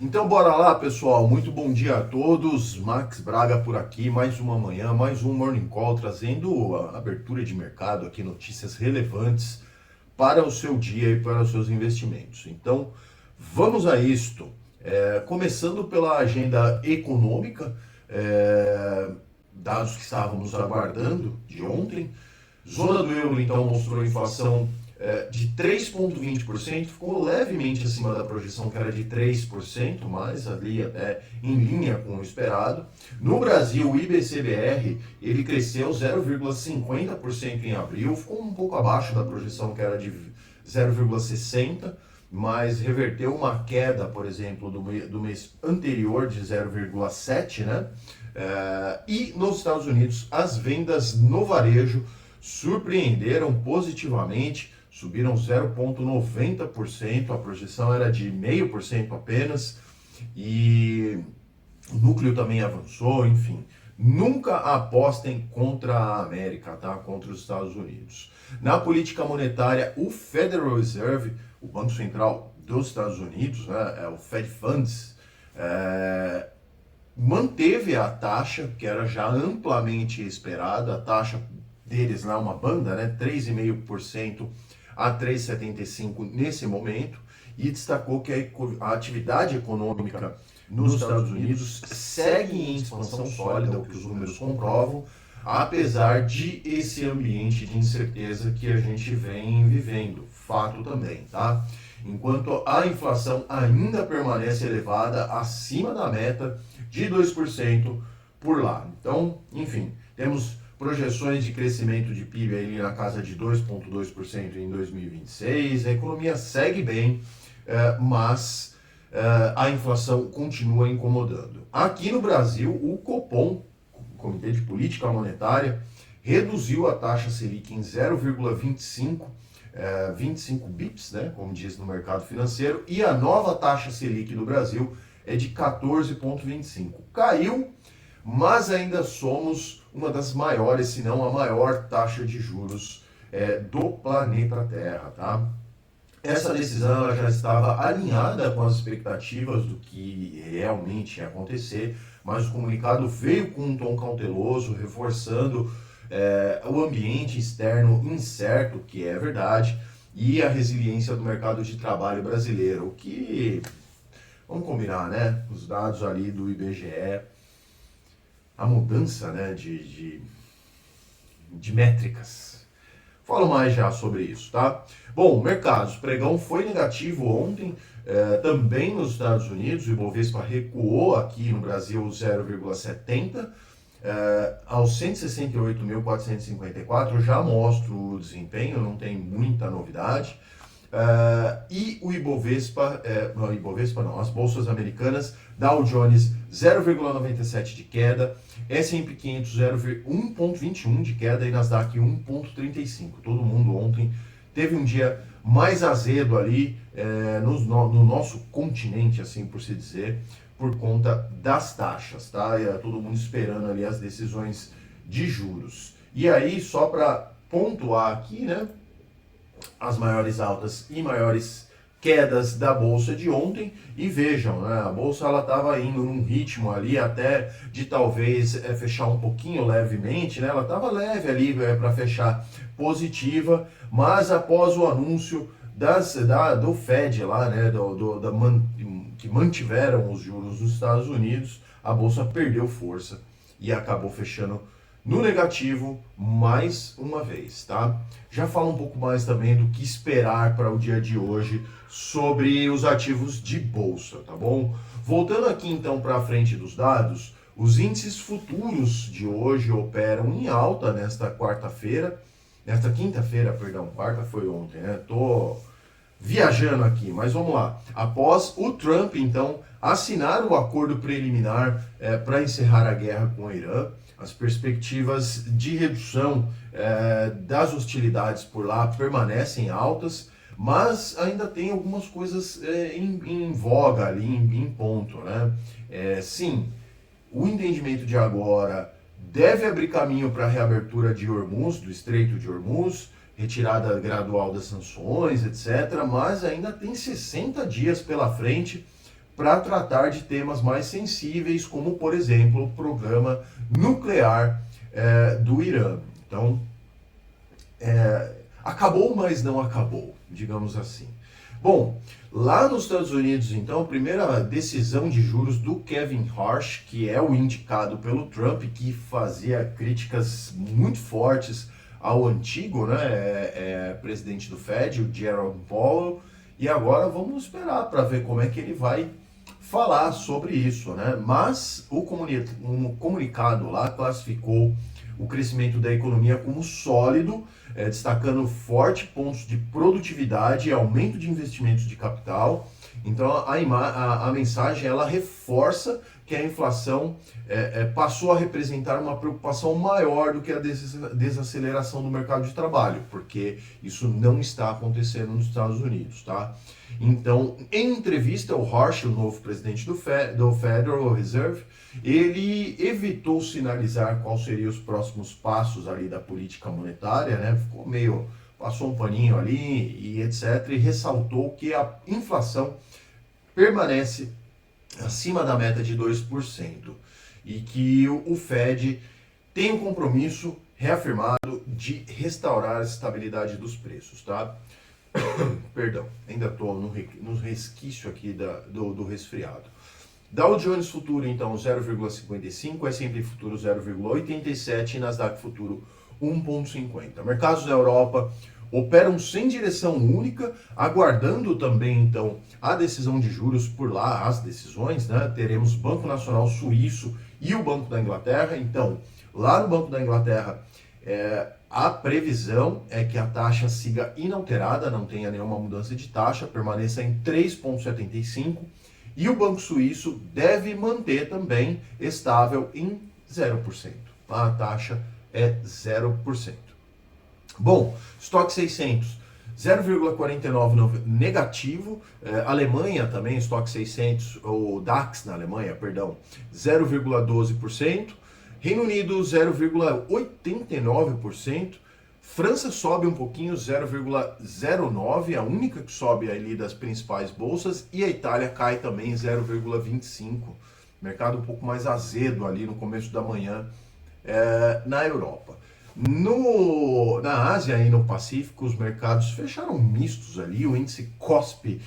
Então bora lá, pessoal. Muito bom dia a todos. Max Braga por aqui, mais uma manhã, mais um Morning Call trazendo a abertura de mercado aqui, notícias relevantes para o seu dia e para os seus investimentos. Então vamos a isto. Começando pela agenda econômica, dados que estávamos aguardando de ontem. Zona do euro então mostrou inflação de 3,20%, ficou levemente acima da projeção que era de 3%, mas ali até em linha com o esperado. No Brasil, o IBCBR ele cresceu 0,50% em abril, ficou um pouco abaixo da projeção que era de 0,60%, mas reverteu uma queda, por exemplo, do mês anterior de 0,7%, né? E nos Estados Unidos, as vendas no varejo surpreenderam positivamente, subiram 0,90%, a projeção era de 0,5% apenas, e o núcleo também avançou, enfim. Nunca apostem contra a América, tá? Contra os Estados Unidos. Na política monetária, o Federal Reserve, o Banco Central dos Estados Unidos, né, o Fed Funds, manteve a taxa, que era já amplamente esperada, a taxa deles lá, uma banda, né, 3,5% a 3,75% nesse momento, e destacou que a atividade econômica nos Estados Unidos segue em expansão sólida, o que os números comprovam, apesar de esse ambiente de incerteza que a gente vem vivendo, fato também, tá? Enquanto a inflação ainda permanece elevada, acima da meta de 2% por lá. Então, enfim, temos projeções de crescimento de PIB aí na casa de 2,2% em 2026, a economia segue bem, mas a inflação continua incomodando. Aqui no Brasil, o Copom, o Comitê de Política Monetária, reduziu a taxa Selic em 0,25 25 bips, né, como diz no mercado financeiro, e a nova taxa Selic do Brasil é de 14,25. Caiu, mas ainda somos uma das maiores, se não a maior taxa de juros do planeta Terra, tá? Essa decisão ela já estava alinhada com as expectativas do que realmente ia acontecer, mas o comunicado veio com um tom cauteloso, reforçando o ambiente externo incerto, que é verdade, e a resiliência do mercado de trabalho brasileiro, o que, vamos combinar, né? Os dados ali do IBGE, a mudança, né, de métricas. Falo mais já sobre isso, tá? Bom, mercados, pregão foi negativo ontem, também nos Estados Unidos, o Ibovespa recuou aqui no Brasil 0,70%, aos 168.454, já mostro o desempenho, não tem muita novidade. E o Ibovespa, as bolsas americanas, Dow Jones 0,97 de queda, S&P 500 1,21 de queda e Nasdaq 1,35. Todo mundo ontem teve um dia mais azedo ali no nosso continente, assim por se dizer, por conta das taxas, tá? E todo mundo esperando ali as decisões de juros. E aí, só para pontuar aqui, né, as maiores altas e maiores quedas da bolsa de ontem, e vejam, né, a bolsa ela estava indo num ritmo ali até de talvez fechar um pouquinho levemente, né, ela estava leve ali para fechar positiva, mas após o anúncio do Fed lá, né, que mantiveram os juros nos Estados Unidos, a bolsa perdeu força e acabou fechando no negativo mais uma vez, tá? Já falo um pouco mais também do que esperar para o dia de hoje sobre os ativos de bolsa, tá bom? Voltando aqui então para a frente dos dados, os índices futuros de hoje operam em alta nesta quinta-feira, perdão, quarta foi ontem, né? Tô viajando aqui, mas vamos lá. Após o Trump, então, assinar o acordo preliminar para encerrar a guerra com o Irã, as perspectivas de redução das hostilidades por lá permanecem altas, mas ainda tem algumas coisas em voga ali, em ponto, né? Sim, o entendimento de agora deve abrir caminho para a reabertura de Hormuz, do Estreito de Hormuz, retirada gradual das sanções, etc., mas ainda tem 60 dias pela frente para tratar de temas mais sensíveis, como, por exemplo, o programa nuclear do Irã. Então, acabou, mas não acabou, digamos assim. Bom, lá nos Estados Unidos, então, a primeira decisão de juros do Kevin Warsh, que é o indicado pelo Trump, que fazia críticas muito fortes ao antigo, né, presidente do Fed, o Jerome Powell, e agora vamos esperar para ver como é que ele vai falar sobre isso, né? Mas um comunicado lá classificou o crescimento da economia como sólido, destacando fortes pontos de produtividade e aumento de investimentos de capital. Então a mensagem ela reforça que a inflação passou a representar uma preocupação maior do que a desaceleração do mercado de trabalho, porque isso não está acontecendo nos Estados Unidos, tá? Então, em entrevista, o Warsh, o novo presidente do Federal Reserve, ele evitou sinalizar quais seriam os próximos passos ali da política monetária, né? Ficou meio, passou um paninho ali e etc. E ressaltou que a inflação permanece acima da meta de 2% e que o Fed tem um compromisso reafirmado de restaurar a estabilidade dos preços, tá? Perdão, ainda estou no resquício aqui do resfriado. Dow Jones Futuro, então, 0,55, S&P Futuro 0,87 e Nasdaq Futuro 1,50. Mercados da Europa operam sem direção única, aguardando também, então, a decisão de juros por lá, as decisões, né? Teremos Banco Nacional Suíço e o Banco da Inglaterra. Então, lá no Banco da Inglaterra, a previsão é que a taxa siga inalterada, não tenha nenhuma mudança de taxa, permaneça em 3,75%, e o Banco Suíço deve manter também estável em 0%. A taxa é 0%. Bom, estoque 600, 0,49 negativo. Alemanha também, estoque 600, ou DAX na Alemanha, perdão, 0,12%. Reino Unido, 0,89%. França sobe um pouquinho, 0,09%, a única que sobe ali das principais bolsas. E a Itália cai também, 0,25%. Mercado um pouco mais azedo ali no começo da manhã na Europa. Na Ásia e no Pacífico, os mercados fecharam mistos ali. O índice KOSPI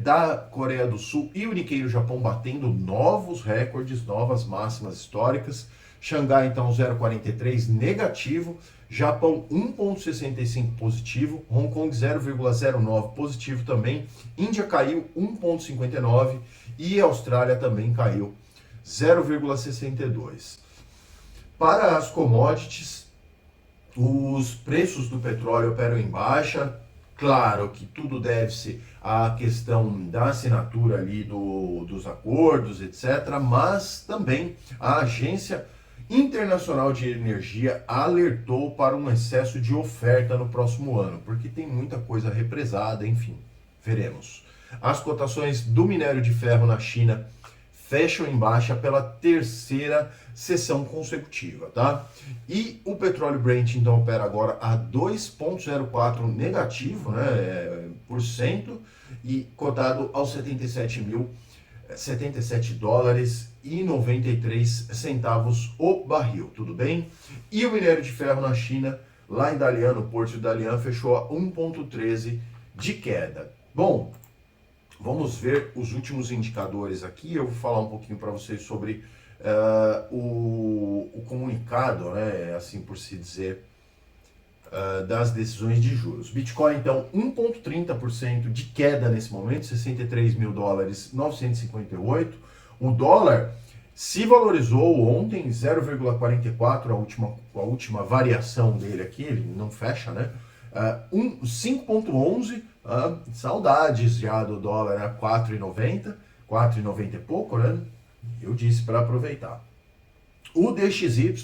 da Coreia do Sul e o Nikkei do Japão batendo novos recordes, novas máximas históricas. Xangai, então, 0,43 negativo. Japão, 1,65 positivo. Hong Kong, 0,09 positivo também. Índia caiu 1,59 e a Austrália também caiu 0,62. Para as commodities, os preços do petróleo operam em baixa. Claro que tudo deve-se à questão da assinatura ali dos acordos, etc. Mas também a Agência Internacional de Energia alertou para um excesso de oferta no próximo ano, porque tem muita coisa represada, enfim, veremos. As cotações do minério de ferro na China fecham em baixa pela terceira sessão consecutiva, tá? E o petróleo Brent, então, opera agora a 2,04 negativo, né, por cento, e cotado aos 77 dólares e 93 centavos o barril, tudo bem? E o minério de ferro na China, lá em Dalian, no Porto de Dalian, fechou a 1,13 de queda. Bom, vamos ver os últimos indicadores aqui. Eu vou falar um pouquinho para vocês sobre o comunicado, né, assim por se dizer, das decisões de juros. Bitcoin, então, 1,30% de queda nesse momento, 63 mil dólares, 958. O dólar se valorizou ontem, 0,44, a última variação dele aqui, ele não fecha, né? 5,11, saudades já do dólar a 4,90, 4,90 e pouco, né? Eu disse para aproveitar. O DXY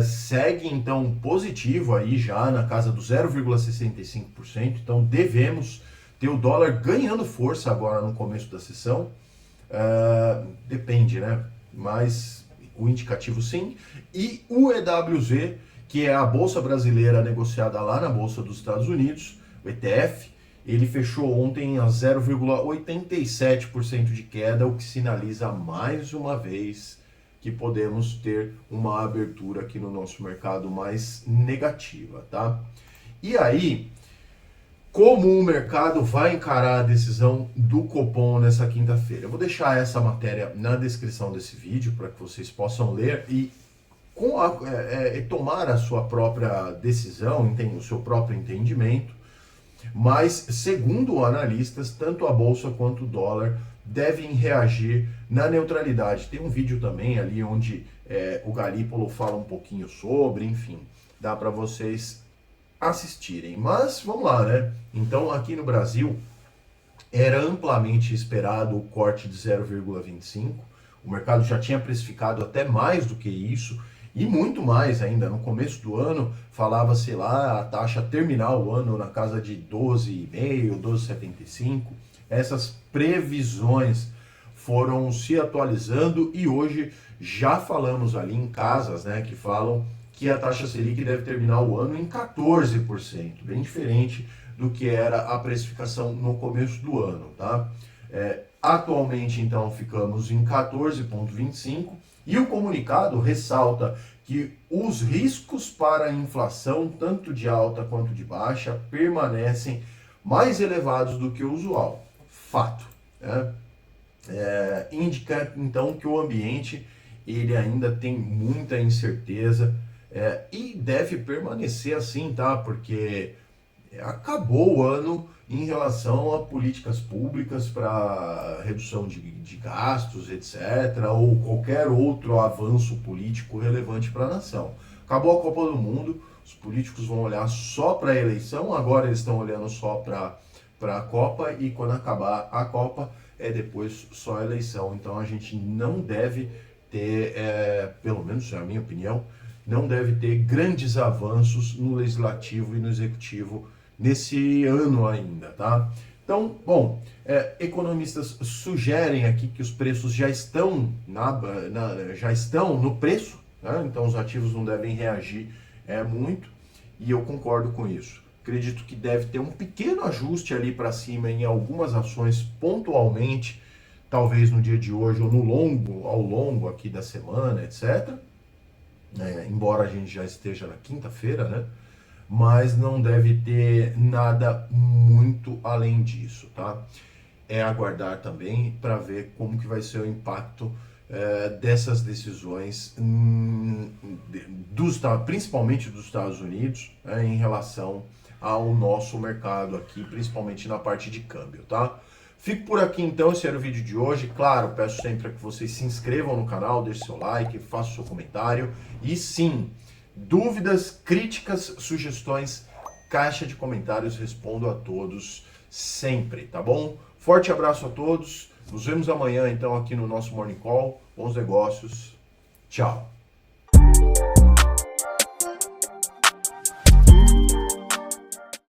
segue então positivo aí já na casa do 0,65%, então devemos ter o dólar ganhando força agora no começo da sessão, depende, né? Mas o indicativo sim. E o EWZ, que é a bolsa brasileira negociada lá na Bolsa dos Estados Unidos, o ETF, ele fechou ontem a 0,87% de queda, o que sinaliza mais uma vez que podemos ter uma abertura aqui no nosso mercado mais negativa, tá? E aí, como o mercado vai encarar a decisão do Copom nessa quinta-feira? Eu vou deixar essa matéria na descrição desse vídeo para que vocês possam ler e tomar a sua própria decisão, o seu próprio entendimento. Mas, segundo analistas, tanto a bolsa quanto o dólar devem reagir na neutralidade. Tem um vídeo também ali onde o Galípolo fala um pouquinho sobre, enfim, dá para vocês assistirem. Mas vamos lá, né? Então, aqui no Brasil, era amplamente esperado o corte de 0,25. O mercado já tinha precificado até mais do que isso. E muito mais ainda, no começo do ano, falava-se lá a taxa terminar o ano na casa de 12,5, 12,75. Essas previsões foram se atualizando e hoje já falamos ali em casas, né, que falam que a taxa Selic deve terminar o ano em 14%, bem diferente do que era a precificação no começo do ano, tá? Atualmente, então, ficamos em 14,25%. E o comunicado ressalta que os riscos para a inflação, tanto de alta quanto de baixa, permanecem mais elevados do que o usual. Fato. Né? Indica, então, que o ambiente ele ainda tem muita incerteza e deve permanecer assim, tá? Porque acabou o ano em relação a políticas públicas para redução de gastos, etc., ou qualquer outro avanço político relevante para a nação. Acabou a Copa do Mundo, os políticos vão olhar só para a eleição, agora eles estão olhando só para a Copa, e quando acabar a Copa, depois só a eleição. Então a gente não deve ter, pelo menos é a minha opinião, não deve ter grandes avanços no legislativo e no executivo nesse ano ainda, tá? Então, bom, economistas sugerem aqui que os preços já estão já estão no preço, né? Então os ativos não devem reagir muito, e eu concordo com isso. Acredito que deve ter um pequeno ajuste ali para cima em algumas ações pontualmente, talvez no dia de hoje ou ao longo aqui da semana, etc. Embora a gente já esteja na quinta-feira, né? Mas não deve ter nada muito além disso, tá? É aguardar também para ver como que vai ser o impacto dessas decisões, principalmente dos Estados Unidos, em relação ao nosso mercado aqui, principalmente na parte de câmbio, tá? Fico por aqui então, esse era o vídeo de hoje. Claro, peço sempre que vocês se inscrevam no canal, deixem seu like, façam seu comentário. E sim, dúvidas, críticas, sugestões, caixa de comentários, respondo a todos sempre, tá bom? Forte abraço a todos, nos vemos amanhã então aqui no nosso Morning Call. Bons negócios, tchau!